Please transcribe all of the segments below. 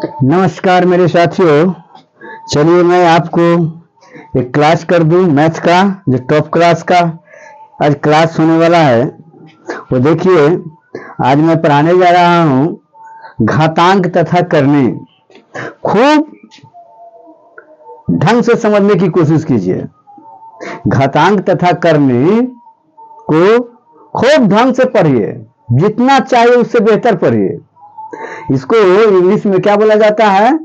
नमस्कार मेरे साथियों। चलिए मैं आपको एक क्लास कर दूं मैथ का, जो टॉप क्लास का आज क्लास होने वाला है। वो देखिए, आज मैं पढ़ाने जा रहा हूं घातांक तथा करने। खूब ढंग से समझने की कोशिश कीजिए। घातांक तथा करने को खूब ढंग से पढ़िए, जितना चाहिए उससे बेहतर पढ़िए। इसको इंग्लिश में क्या बोला जाता है?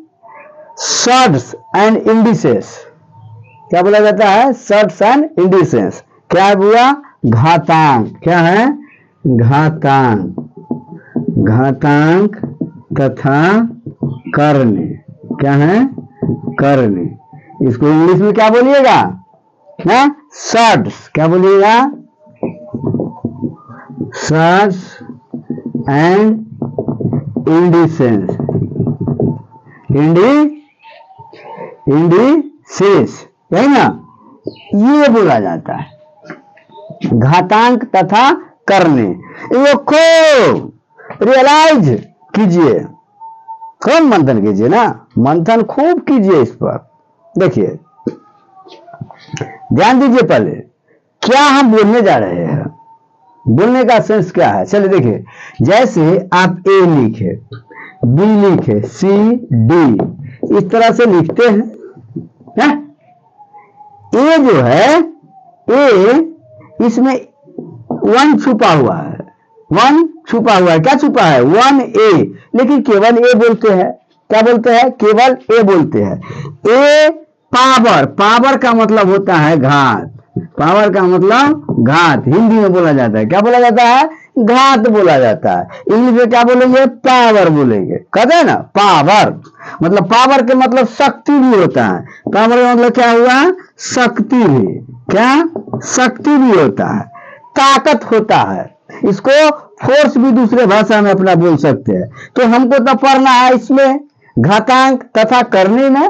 Shorts and indices. क्या बोला जाता है? Shorts and indices. क्या हुआ? घातांक। क्या है? घातांक। घातांक तथा करने। क्या है? करने। इसको इंग्लिश में क्या बोलिएगा? ना, शॉर्ट्स। क्या बोलिएगा? Shorts and indices. इंडिसेस, यही ना? ये बोला जाता है घातांक तथा करने। ये खूब रियलाइज कीजिए, खूब मंथन कीजिए ना, मंथन खूब कीजिए इस पर। देखिए, ध्यान दीजिए। पहले क्या हम बोलने जा रहे हैं, बोलने का सेंस क्या है? चलिए देखिए, जैसे आप ए लिखे, बी लिखे, सी डी, इस तरह से लिखते हैं। ए जो है, ए, इसमें वन छुपा हुआ है। वन छुपा हुआ है। क्या छुपा है? वन ए। लेकिन केवल ए बोलते हैं। क्या बोलते हैं? केवल ए बोलते हैं। ए पावर। पावर का मतलब होता है घात। पावर का मतलब घात। हिंदी में बोला जाता है। क्या बोला जाता है? घात बोला जाता है। इंग्लिश में क्या बोलेंगे? पावर बोलेंगे। कहते हैं ना पावर, मतलब पावर के मतलब शक्ति भी होता है। पावर का मतलब क्या हुआ? शक्ति भी। क्या? शक्ति भी होता है, ताकत होता है। इसको फोर्स भी दूसरे भाषा में अपना बोल सकते हैं। तो हमको तो पढ़ना है इसमें घातांक तथा करने में,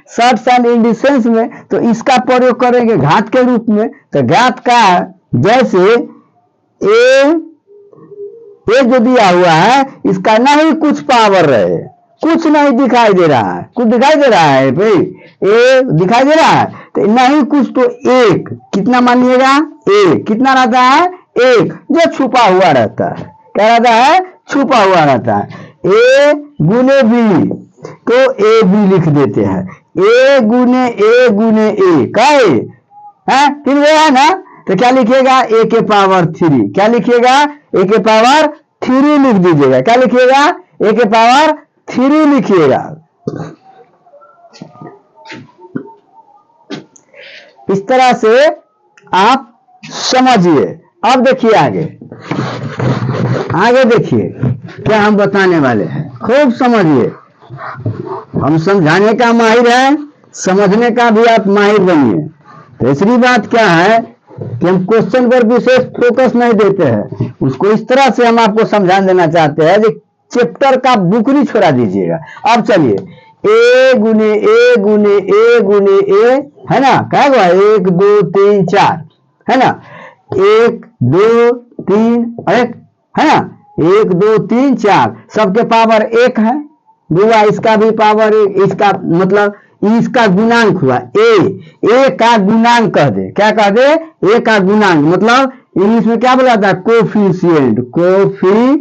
शॉर्ट्स एंड इंडिसेस में, तो इसका प्रयोग करेंगे घात के रूप में। तो घात का जैसे ए जो दिया हुआ है, इसका नहीं कुछ पावर रहे, कुछ नहीं दिखाई दे रहा है। कुछ दिखाई दे रहा है भाई? ए दिखाई दे रहा है तो नहीं कुछ, तो एक। कितना मानिएगा? एक। कितना रहता है? एक, जो छुपा हुआ रहता है। क्या रहता है? छुपा हुआ रहता है। ए गुने बी, तो ए बी लिख देते हैं। ए गुने ए का है, तीन गया है ना? तो क्या लिखिएगा? ए के पावर 3। क्या लिखिएगा? ए के पावर 3 लिख दीजिएगा। क्या लिखिएगा? ए के पावर 3 लिखिएगा। इस तरह से आप समझिए। अब देखिए आगे, आगे देखिए क्या हम बताने वाले हैं। खूब समझिए। हम समझाने का माहिर है, समझने का भी आप माहिर बनिए। तीसरी बात क्या है कि हम क्वेश्चन पर विशेष फोकस नहीं देते हैं। उसको इस तरह से हम आपको समझा देना चाहते हैं कि चैप्टर का बुक नहीं छोड़ा दीजिएगा। अब चलिए, ए गुने ए गुने ए गुने ए, है ना? क्या हुआ? 1 2 3 4, है ना? 1 2 3 1, है ना? 1 2 3 4, सबके पावर 1 है। हुआ इसका भी पावर 1, इसका मतलब इसका गुणांक हुआ ए का गुणांक कह दे। क्या कह दे? ए का गुणांक मतलब इंग्लिश में क्या बोला जाता है? कोफिशिएंट। कोफिशिएंट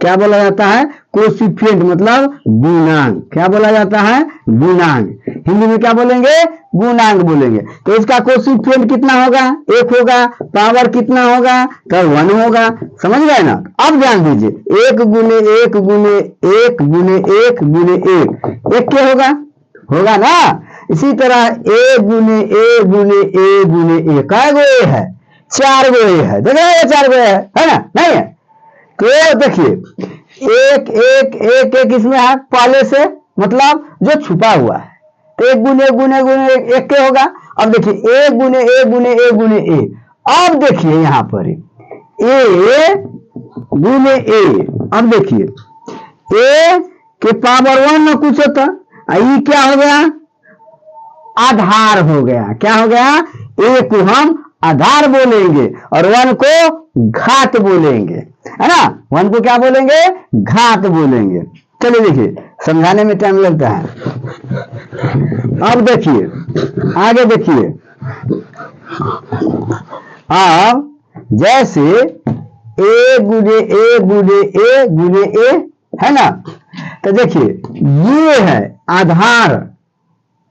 क्या बोला जाता है? कोफिशिएंट मतलब गुणांक। क्या बोला जाता है? गुणांक। हिंदी में क्या बोलेंगे? गुणांक बोलेंगे। तो इसका कोफिशिएंट कितना होगा? 1 होगा। पावर कितना होगा? तो 1 होगा। समझ गए ना? अब ध्यान दीजिए, 1 गुने 1 गुने 1 गुने 1 गुने 1 क्या होगा? होगा ना? इसी तरह ए गुने ए गुने ए गुने ए, क्या गो ए है? 4 गो ए है। देखिए 4 गो है ना? नहीं है? तो देखिए 1 1 1 1 इसमें है पहले से, मतलब जो छुपा हुआ है। तो 1 गुने गुने गुने 1 क्या होगा? अब देखिए ए गुने ए गुने ए गुने ए। अब देखिए यहां पर ए गुने ए। अब देखिए ए के पावर 1 ना कुछ होता, ये क्या हो गया? आधार हो गया। क्या हो गया? ए को हम आधार बोलेंगे और 1 को घात बोलेंगे, है ना? 1 को क्या बोलेंगे? घात बोलेंगे। चलिए देखिए, समझाने में टाइम लगता है। अब देखिए, आगे देखिए, अब जैसे ए गुने ए गुने ए गुने ए है ना, तो देखिए ये है आधार,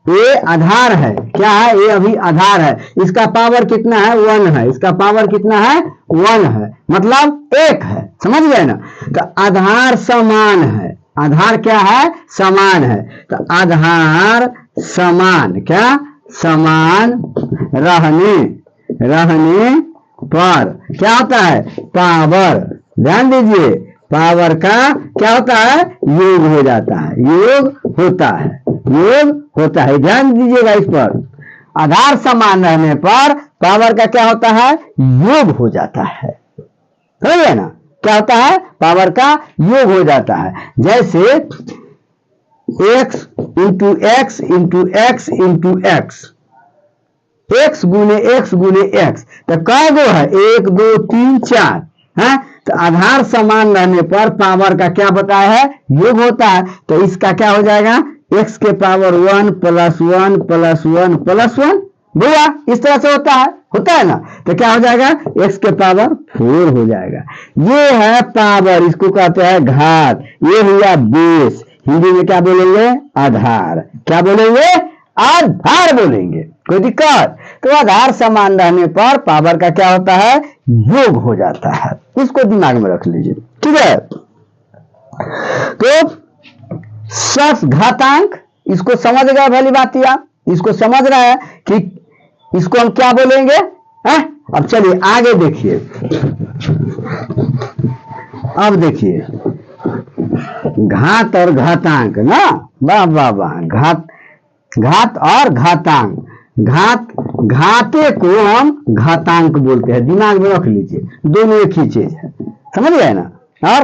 ये आधार है, क्या है, ये अभी आधार है, इसका पावर कितना है, 1 है, इसका पावर कितना है, 1 है, मतलब 1 है, समझ गए ना। तो आधार समान है, आधार क्या है, समान है, तो आधार समान, क्या समान रहने पर क्या होता है, पावर, ध्यान दीजिए, पावर का क्या होता है, योग हो जाता है, योग होता है, योग होता है, ध्यान दीजिएगा इस पर। आधार समान रहने पर पावर का क्या होता है, योग हो जाता है, समझिए ना, क्या होता है, पावर का योग हो जाता है। जैसे x into x into x into x, x गुने एक्स, तो कै गो है, 1 2 3 4 है, तो आधार समान रहने पर पावर का क्या बताया है, योग होता है, तो इसका क्या हो जाएगा, x के पावर 1 प्लस 1 प्लस 1 प्लस 1, बोला इस तरह से होता है ना, तो क्या हो जाएगा, x के पावर 4 हो जाएगा। ये है पावर, इसको कहते हैं घात, ये हुआ बेस, हिंदी में क्या बोलेंगे, आधार, क्या बोलेंगे, आधार बोलेंगे, कोई दिक्कत। तो आधार समान रहने पर पावर का क्या होता है, योग हो जाता है, इसको दिमाग में रख लीजिए, ठीक है। तो सस घातांक, इसको समझ गए भली बात, आप इसको समझ रहे हैं कि इसको हम क्या बोलेंगे, है? अब चलिए आगे देखिए, अब देखिए घात और घातांक ना, वाह वाह वाह, घात और घातांक, घाते को हम घातांक बोलते हैं, दिमाग में रख लीजिए, दोनों एक ही चीज है, समझ गए ना। और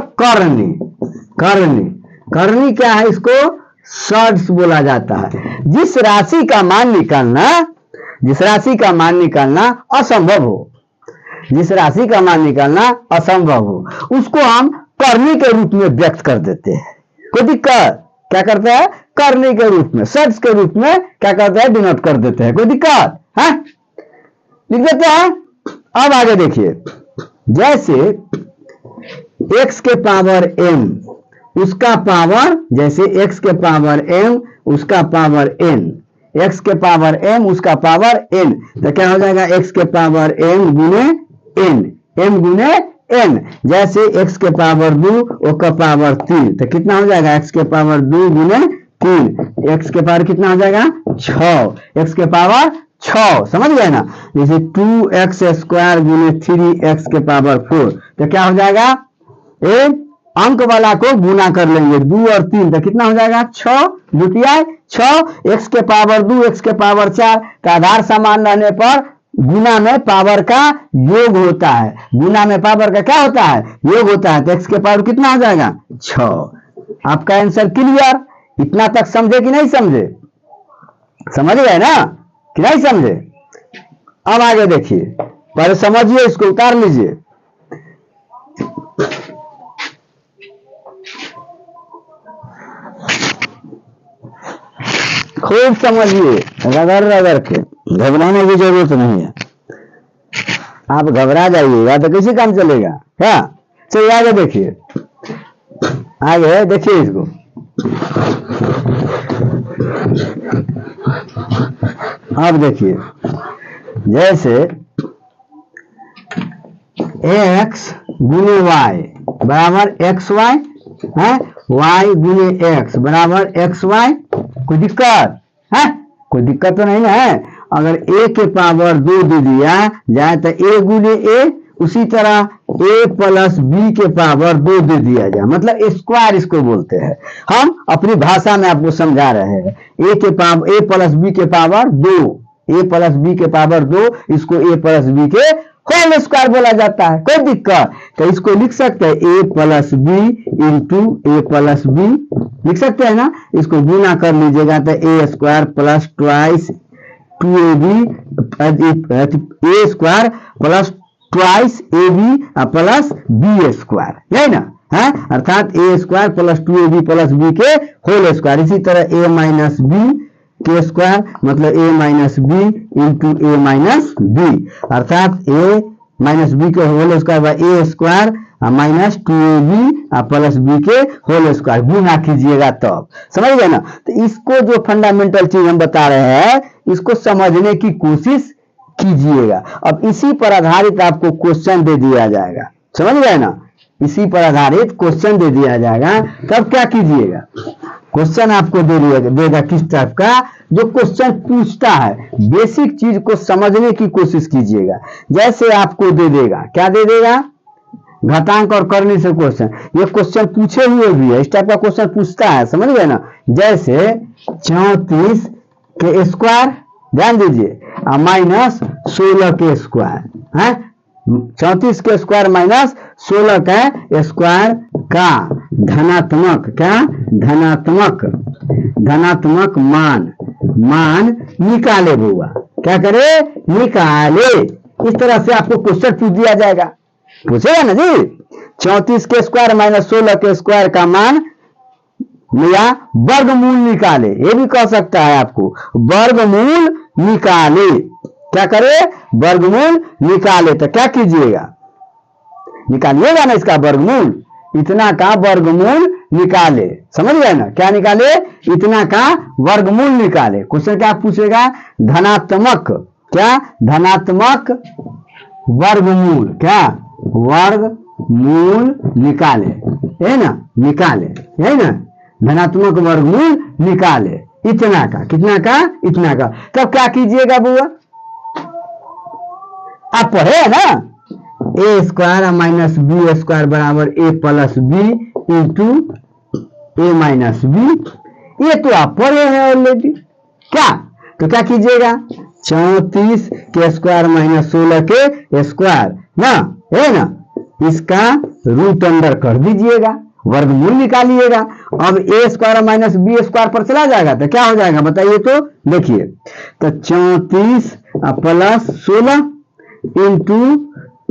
करनी क्या है, इसको शॉर्ट्स बोला जाता है। जिस राशि का मान निकालना असंभव हो, जिस राशि का मान निकालना असंभव हो, उसको हम करनी के रूप में व्यक्त कर देते हैं, कोई दिक्कत, क्या करते हैं, करनी के रूप में, शर्ट्स के रूप में क्या करते हैं, डिनोट कर देते हैं, कोई दिक्कत है, लिख देते हैं। अब आगे देखिए, जैसे x के पावर m उसका पावर, जैसे x के पावर m उसका पावर n, x के पावर m उसका पावर n, तो क्या हो जाएगा, x के पावर m गुने n, m गुने n, जैसे x के पावर 2 उसका पावर 3, तो कितना हो जाएगा, x के पावर 2 गुने 3, x के पावर कितना हो जाएगा, 6, x के पावर 6, समझ गए ना। जैसे 2x स्क्वायर गुने 3x के पावर 4, तो क्या हो जाएगा, अंक वाला को गुना कर लेंगे, 2 और 3, तो कितना हो जाएगा, 6 द्वितीय 6, x के पावर 2 x के पावर 4, तो आधार समान रहने पर गुना में पावर का योग होता है, गुना में पावर का क्या होता है, योग होता है, तो x के पावर कितना हो जाएगा, 6। आपका आंसर क्लियर, इतना तक समझे कि नहीं समझे, समझ गए ना कि नहीं समझे। अब आगे देखिए, पहले समझिए, इसको उतार लीजिए, खूब समझिए, रगड़ के, घबराने की जरूरत नहीं है, आप घबरा जाइएगा तो किसी काम चलेगा क्या। चलिए आगे देखिए, आगे देखिए इसको, अब देखिए, जैसे x गुने y बराबर xy है, y गुने x बराबर xy, कोई दिक्कत है, कोई दिक्कत तो नहीं है। अगर a के पावर 2 दे दिया जाए तो a गुने a, उसी तरह a प्लस b के पावर 2 दे दिया जाए, मतलब स्क्वायर इसको बोलते हैं, हम अपनी भाषा में आपको समझा रहे हैं। a प्लस b के पावर 2, a प्लस b के पावर 2, इसको a प्लस b के होल स्क्वायर बोला जाता है, कोई दिक्कत। तो इसको लिख सकते हैं a plus B into A plus B, लिख सकते हैं ना। इसको गुना कर लीजिएगा तो a square plus twice 2ab, a square plus twice ab plus B square, है ना। है, अर्थात A square plus 2ab plus B के होल स्क्वायर। इसी तरह ए माइनस बी के स्क्वायर मतलब A minus B into A minus B, अर्थात ए माइनस बी के whole square by A square minus 2ab plus B के whole square. गुना कीजिएगा तब, समझ गए ना। तो इसको जो फंडामेंटल चीज हम बता रहे हैं इसको समझने की कोशिश कीजिएगा। अब इसी पर आधारित आपको क्वेश्चन दे दिया जाएगा, समझ गए ना, इसी पर आधारित क्वेश्चन दे दिया जाएगा। तब क्या कीजिएगा, क्वेश्चन आपको दे देगा किस टाइप का, जो क्वेश्चन पूछता है बेसिक चीज को समझने की कोशिश कीजिएगा। जैसे आपको दे देगा, क्या दे देगा, घटांक और करनी से क्वेश्चन, ये क्वेश्चन पूछे हुए भी है, इस टाइप का क्वेश्चन पूछता है, समझ गए ना। जैसे 34 के स्क्वायर, ध्यान दीजिए, माइनस 16 के स्क्वायर है, 34 के स्क्वायर माइनस 16 का स्क्वायर का धनात्मक, क्या धनात्मक मान निकाले हुआ, क्या करे, निकाले। इस तरह से आपको क्वेश्चन पूछ दिया जाएगा, पूछेगा ना जी। 34 के स्क्वायर माइनस 16 के स्क्वायर का मान या वर्गमूल निकाले, ये भी कह सकता है आपको, वर्गमूल निकाले, क्या करे, वर्गमूल निकाले। तो क्या कीजिएगा, निकालिएगा ना इसका वर्गमूल, इतना का वर्गमूल निकाले, समझ गए ना, क्या निकाले, इतना का वर्गमूल निकाले। क्वेश्चन क्या पूछेगा, धनात्मक, क्या धनात्मक वर्गमूल, क्या वर्गमूल निकाले, है ना, निकाले, है ना, धनात्मक वर्गमूल निकाले, इतना का, कितना का, इतना का। तब क्या कीजिएगा बुआ, आप पढ़े है ना, ए स्क्वायर माइनस बी स्क्वायर बराबर ए plus B into A minus B, ये तो आप पढ़े हैं ऑलरेडी। क्या, तो क्या कीजिएगा, 34 के स्क्वायर माइनस 16 के स्क्वायर ना, है ना, इसका रूट अंडर कर दीजिएगा, वर्गमूल निकालिएगा। अब ए स्क्वायर माइनस बी स्क्वायर पर चला जाएगा तो क्या हो जाएगा बताइए, तो देखिए, तो 34 प्लस 16 इंटू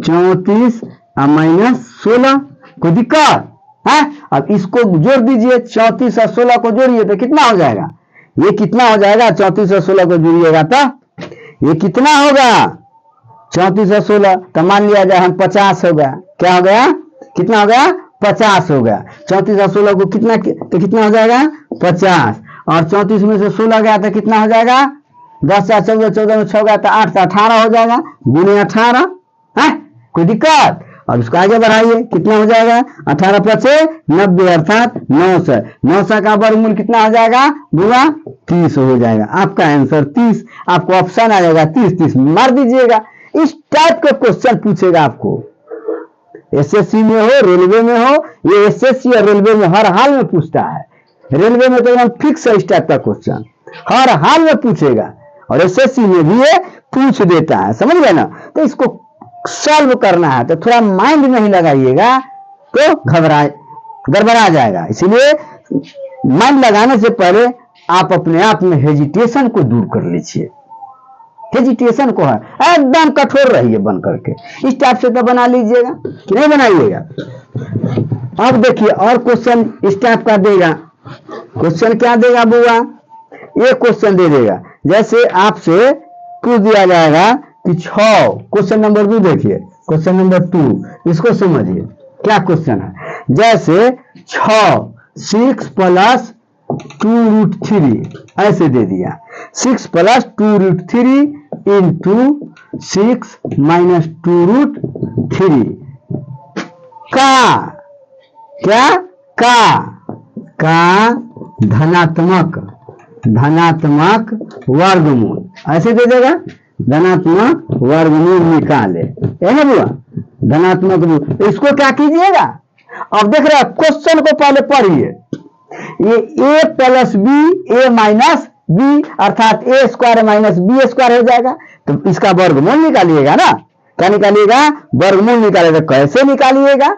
34 माइनस 16, कोई दिक्कत है। अब इसको जोड़ दीजिए, 34 और 16 को जोड़िए तो कितना हो जाएगा, ये कितना हो जाएगा, 34 और 16 को जोड़िएगा तो ये कितना होगा, 34 और 16, तो मान लिया जाए हम 50 हो गया, क्या हो गया, कितना हो गया, 50 हो गया। 34 और 16 को कितना, तो कितना हो जाएगा 50, और 34 में से 16 गया तो कितना हो जाएगा, 10 या 14, 14 में 6 गया तो 8 से 18 हो जाएगा, गुने 18 है, कोई दिक्कत। और इसको आगे बढ़ाइए, कितना हो जाएगा, 18 + 90 अर्थात 900, 900 का वर्गमूल कितना हो जाएगा बुआ, 30 हो जाएगा। आपका आंसर 30, आपको ऑप्शन आ जाएगा 30, 30 मार दीजिएगा। इस टाइप का क्वेश्चन पूछेगा आपको, एसएससी में हो, रेलवे में हो, ये एसएससी और रेलवे में हर हाल में पूछता है। रेलवे में तो एकदम फिक्स है इस टाइप का क्वेश्चन, हर हाल में पूछेगा, और एसएससी में भी ये पूछ देता है, समझ गए ना। तो इसको सॉल्व करना है तो थोड़ा माइंड नहीं लगाइएगा तो गड़बड़ा जाएगा। इसीलिए माइंड लगाने से पहले आप अपने आप में हेजिटेशन को दूर कर लीजिए, हेजिटेशन को है एकदम कठोर रहिए बन करके, इस टाइप से तो बना लीजिएगा, नहीं बनाइएगा। अब देखिए और क्वेश्चन इस टाइप का देगा, क्वेश्चन क्या देगा बुआ, ये क्वेश्चन दे देगा, जैसे आपसे पूछ दिया जाएगा कि 6, क्वेश्चन नंबर 2 देखिए, क्वेश्चन नंबर 2 इसको समझिए क्या क्वेश्चन है। जैसे 6 + 2√3 ऐसे दे दिया, 6 + 2√3 इंटू 6 - 2√3 का क्या, का धनात्मक वर्गमूल ऐसे दे देगा, धनात्मक वर्गमूल निकाले, है ना बुआ, धनात्मक। इसको क्या कीजिएगा, अब देख रहे हैं क्वेश्चन को पहले पढ़िए, ये a + b a minus b अर्थात a square minus b square हो जाएगा, तो इसका वर्गमूल निकालिएगा ना, क्या निकालिएगा, वर्गमूल निकालिएगा। कैसे निकालिएगा,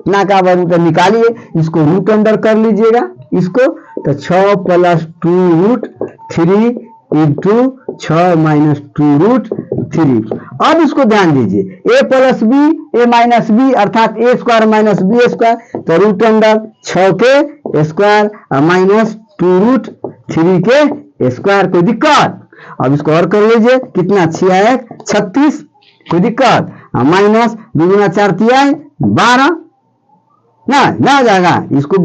ना का वर्गमूल निकालिए, इसको रूट अंडर कर लीजिएगा इसको, तो 6 + 2√3 इंटू 6 माइनस 2√3। अब इसको ध्यान दीजिए, a plus B a minus B अर्थात a square minus B square, तो रूट अंडर 6 के स्क्वायर माइनस 2√3 के स्क्वायर। कोई दिक्कत? अब इसको और कर लीजिए, कितना 6 आया 36, कोई दिक्कत? माइनस 2 गुना 4 तिया 12 ना हो जाएगा। इसको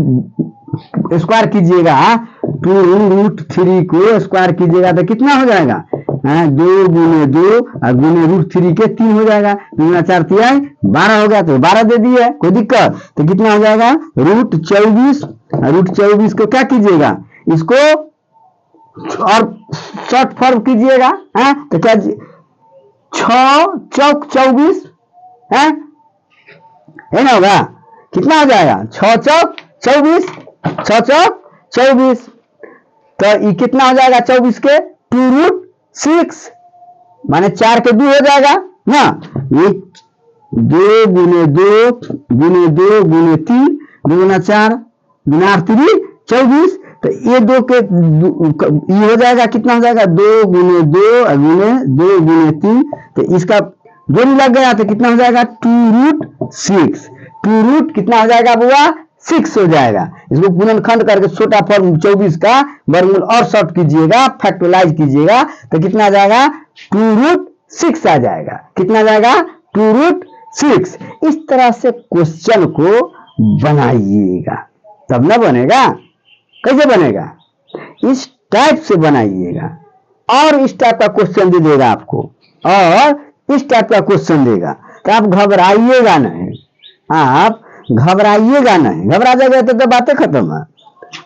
स्क्वायर कीजिएगा, 2√3 को स्क्वायर कीजिएगा तो कितना हो जाएगा? 2 गुने 2 और गुने √3 के 3 हो जाएगा। 2 गुना 4 तिया 12 हो गया, तो 12 दे दिए, कोई दिक्कत? तो कितना हो जाएगा? √24। √24 को क्या कीजिएगा? इसको और शॉर्ट फॉर्म कीजिएगा, तो क्या 6 चौक 24 है ना होगा? कितना हो जाएगा? 6 चौक 24, 6 चौक 24, तो ये कितना हो जाएगा? 24 के 2√6 माने 4 के 2 हो जाएगा ना। ये 2 गुने 2 गुने 2 गुने 3, 2 गुना 4 गुना 8 3 24, तो ये 2 के ये हो जाएगा, कितना हो जाएगा? 2 गुने 2 गुने 2 गुने 3, तो इसका 2 लग गया तो कितना हो जाएगा? 2√6। 2 कितना हो जाएगा बुआ? 6 हो जाएगा। इसको गुणनखंड करके छोटा फॉर्म 24 का वर्गमूल और शॉर्ट कीजिएगा, फैक्टराइज कीजिएगा, तो कितना आ जाएगा? 2√6 आ जाएगा। कितना आ जाएगा? 2√6। इस तरह से क्वेश्चन को बनाइएगा, तब ना बनेगा। कैसे बनेगा? इस टाइप से बनाइएगा, और इस टाइप का क्वेश्चन दे देगा आपको, और इस टाइप का क्वेश्चन देगा, तो आप घबराइएगा नहीं, आप घबराइएगा नहीं। घबरा जाएगा तो बातें खत्म है।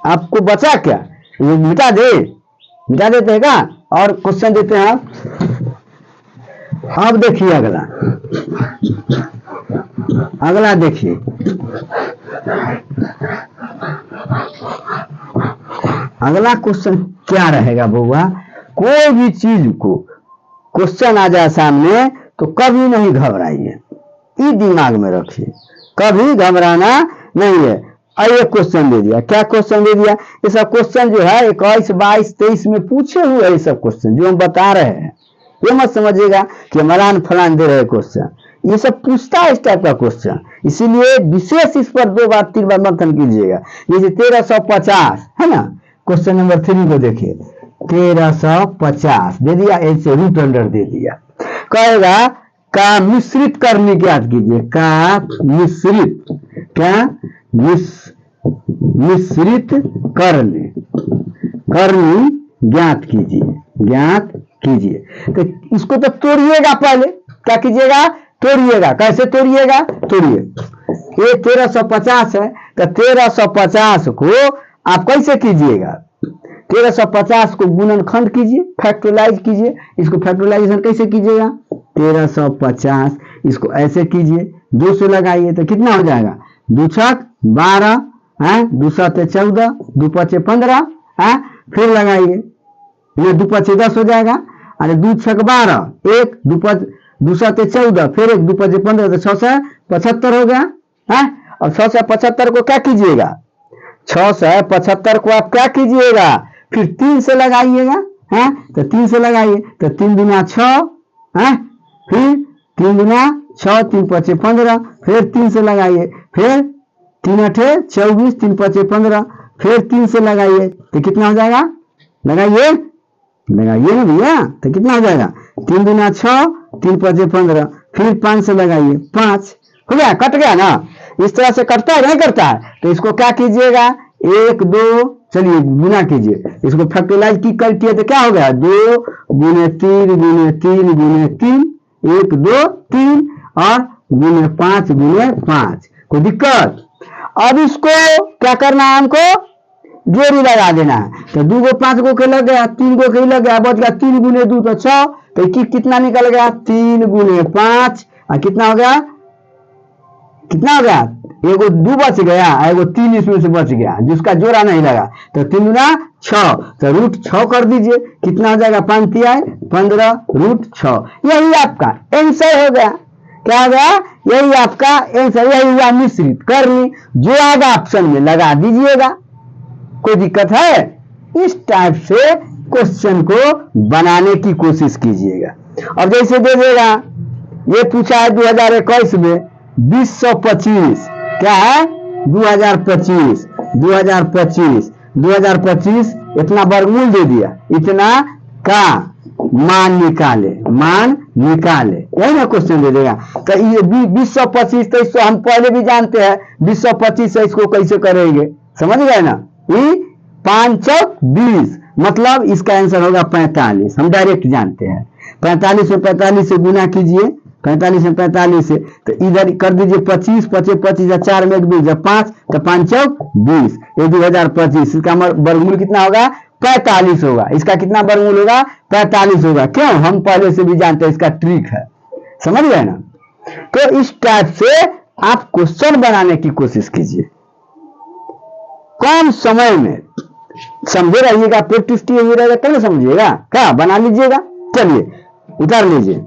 आपको बचा क्या? ये मिटा देते हैं का? और क्वेश्चन देते हैं। अब देखिए अगला देखिए, अगला क्वेश्चन क्या रहेगा बउआ? कोई भी चीज को क्वेश्चन आ जाए सामने तो कभी नहीं घबराइए, ये दिमाग में रखिए, कभी घबराना नहीं है। ये क्वेश्चन दे दिया, क्या क्वेश्चन दे दिया? ये सब क्वेश्चन जो है 21, 22, 23 में पूछे हुए ये सब क्वेश्चन जो हम बता रहे हैं। ये मत समझिएगा कि मलान फलान दे रहे क्वेश्चन, ये सब पूछता है इस टाइप का क्वेश्चन, इसीलिए विशेष इस पर 2 बार 3 बार मंथन कीजिएगा। जैसे 1350 है ना, क्वेश्चन नंबर 3 को देखिए, 1350 दे दिया, ऐसे रूट अंडर दे दिया। कहेगा का मिश्रित करनी ज्ञात कीजिए, का मिश्रित, क्या मिश्रित करनी ज्ञात कीजिए। तो इसको तो तोड़िएगा, पहले क्या कीजिएगा? तोड़िएगा। कैसे तोड़िएगा? तोड़िए, ये 1350 है, तो 1350 को आप कैसे कीजिएगा? 1350 को गुणनखंड कीजिए, फैक्टराइज कीजिए। इसको फैक्टराइजेशन कैसे कीजिएगा? 1350 इसको ऐसे कीजिए, 2 से लगाइए तो कितना हो जाएगा? 2 छक 12, 2 7 14, 2 5 15, फिर लगाइए, 2 5 10 हो जाएगा। अरे 2 छक 12, 1 2 7 14, फिर 1 2 5 15, तो 6 से 75 हो गया। और 6 से 75 को क्या कीजिएगा? 6 से 75 को आप क्या कीजिएगा? फिर 3 से लगाइएगा, तो 3 से लगाइए, तो 3 दूना 6, फिर 3 दूना 6, 3 5 15, फिर 3 से लगाइए, फिर 3 8 24, 3 5 15, फिर 3 से लगाइए, तो कितना हो जाएगा? लगाइए ना भैया, तो कितना हो जाएगा? 3 दूना 6, 3 5 15, फिर 5 से लगाइए, 5 हो गया, कट गया ना। इस तरह से कटता है नहीं करता है? तो इसको क्या कीजिएगा? 1 2, चलिए गुना कीजिए, इसको फैक्टराइज की करके तो क्या हो गया? 2 गुने 3 गुने 3 गुने 3, 1 2 3, और गुने 5 गुने 5। कोई दिक्कत? अब इसको क्या करना है? हमको जोड़ी लगा देना है। तो 2 को 5 को के लग गया, 3 को के लग गया, बच गया 3 गुने 2 तो 6, तो कितना निकल गया? 3 गुने 5, और कितना हो गया? एगो 2 बच गया, एगो 3 इसमें से बच गया, जिसका जोड़ा नहीं लगा, तो 3 गुना 6, तो रूट 6 कर दीजिए, कितना हो जाएगा? 5 तिया 15 रूट 6। यही आपका आंसर हो गया। क्या हो गया? यही आपका आंसर, यही हुआ मिश्रित करनी। जो आएगा ऑप्शन में लगा दीजिएगा, कोई दिक्कत है? इस टाइप से क्वेश्चन को बनाने की कोशिश कीजिएगा। अब जैसे दे देगा, ये पूछा है 2021 में 2025, क्या है 2025, 2025, 2025 इतना वर्गमूल दे दिया, इतना का मान निकाले, मान निकाले, यही ना क्वेश्चन दे देगा। तो ये 2025, तो इसको हम पहले भी जानते हैं 2025 से इसको कैसे करेंगे, समझ गए ना। ये 5 चौक 20, मतलब इसका आंसर होगा 45, हम डायरेक्ट जानते हैं। 45 में 45 से गुना कीजिए, 45 में 45 से, तो इधर कर दीजिए 25, 25 25 4 में 1 2 5, तो 5 चौक 20, ये 2025, इसका वर्गमूल कितना होगा 45 होगा। इसका कितना वर्गमूल होगा 45 होगा। क्यों, हम पहले से भी जानते हैं, इसका ट्रिक है, समझ गए ना। तो इस टाइप से आप क्वेश्चन बनाने की कोशिश कीजिए, कम समय में समझे रहिएगा, प्रैक्टिस किए हुए रहेगा तब समझिएगा, क्या बना लीजिएगा। चलिए उतार लीजिए।